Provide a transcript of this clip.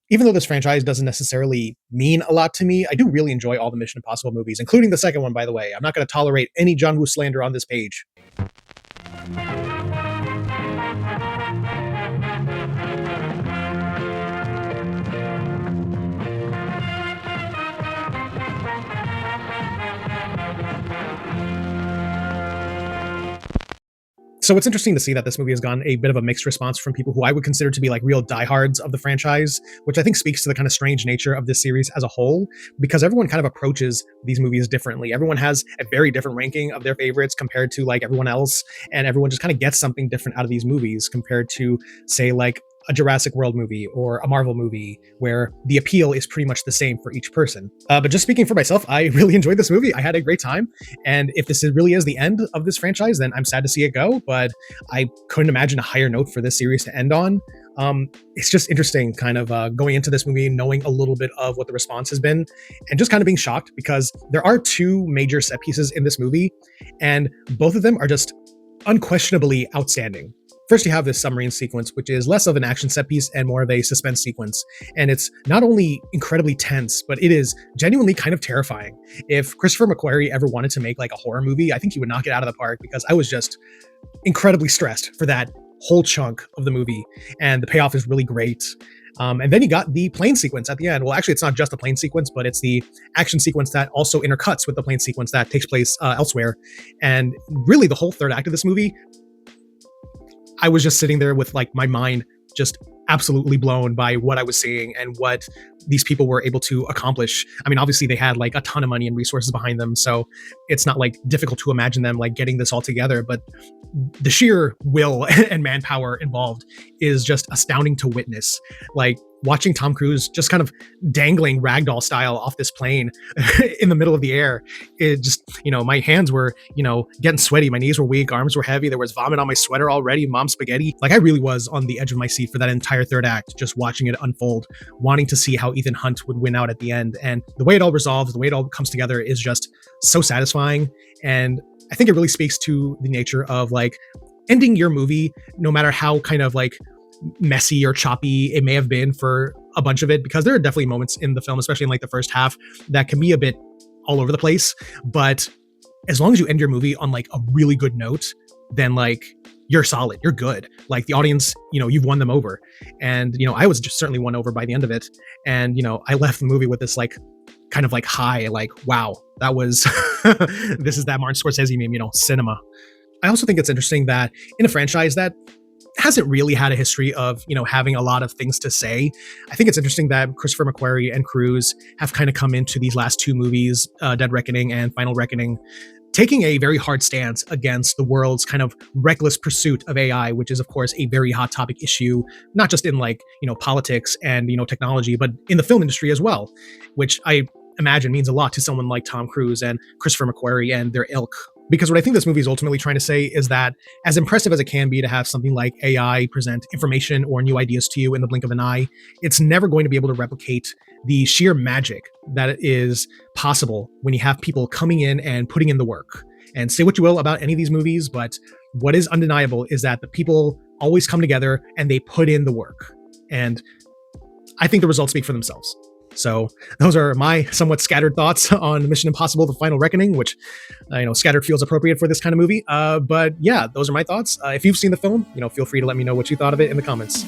Even though this franchise doesn't necessarily mean a lot to me, I do really enjoy all the Mission Impossible movies, including the second one, by the way. I'm not going to tolerate any John Woo slander on this page. So it's interesting to see that this movie has gotten a bit of a mixed response from people who I would consider to be like real diehards of the franchise, which I think speaks to the kind of strange nature of this series as a whole, because everyone kind of approaches these movies differently. Everyone has a very different ranking of their favorites compared to like everyone else, and everyone just kind of gets something different out of these movies compared to, say, like a Jurassic World movie or a Marvel movie, where the appeal is pretty much the same for each person. But just speaking for myself, I really enjoyed this movie. I had a great time. And if really is the end of this franchise, then I'm sad to see it go. But I couldn't imagine a higher note for this series to end on. It's just interesting kind of going into this movie, knowing a little bit of what the response has been, and just kind of being shocked because there are two major set pieces in this movie, and both of them are just unquestionably outstanding. First, you have this submarine sequence, which is less of an action set piece and more of a suspense sequence. And it's not only incredibly tense, but it is genuinely kind of terrifying. If Christopher McQuarrie ever wanted to make like a horror movie, I think he would knock it out of the park, because I was just incredibly stressed for that whole chunk of the movie. And the payoff is really great. And then you got the plane sequence at the end. Well, actually, it's not just the plane sequence, but it's the action sequence that also intercuts with the plane sequence that takes place elsewhere. And really, the whole third act of this movie, I was just sitting there with like my mind just absolutely blown by what I was seeing and what these people were able to accomplish. I mean, obviously they had like a ton of money and resources behind them, so it's not like difficult to imagine them like getting this all together, but the sheer will and manpower involved is just astounding to witness. Like watching Tom Cruise just kind of dangling ragdoll style off this plane in the middle of the air, it just, my hands were, getting sweaty. My knees were weak. Arms were heavy. There was vomit on my sweater already. Mom spaghetti. Like I really was on the edge of my seat for that entire third act, just watching it unfold, wanting to see how Ethan Hunt would win out at the end. And the way it all resolves, the way it all comes together is just so satisfying. And I think it really speaks to the nature of like ending your movie, no matter how kind of like messy or choppy it may have been for a bunch of it, because there are definitely moments in the film, especially in like the first half, that can be a bit all over the place. But as long as you end your movie on like a really good note, then like you're solid, you're good. Like the audience, you've won them over. And, I was just certainly won over by the end of it. And, I left the movie with this like kind of like high, like, wow, that was, this is that Martin Scorsese meme, cinema. I also think it's interesting that in a franchise that hasn't really had a history of, having a lot of things to say, I think it's interesting that Christopher McQuarrie and Cruise have kind of come into these last two movies, Dead Reckoning and Final Reckoning, taking a very hard stance against the world's kind of reckless pursuit of AI, which is, of course, a very hot topic issue, not just in like, politics and, technology, but in the film industry as well, which I imagine means a lot to someone like Tom Cruise and Christopher McQuarrie and their ilk. Because what I think this movie is ultimately trying to say is that as impressive as it can be to have something like AI present information or new ideas to you in the blink of an eye, it's never going to be able to replicate the sheer magic that is possible when you have people coming in and putting in the work. And say what you will about any of these movies, but what is undeniable is that the people always come together and they put in the work. And I think the results speak for themselves. So those are my somewhat scattered thoughts on Mission Impossible: The Final Reckoning, which, scattered feels appropriate for this kind of movie. But yeah, those are my thoughts. If you've seen the film, feel free to let me know what you thought of it in the comments.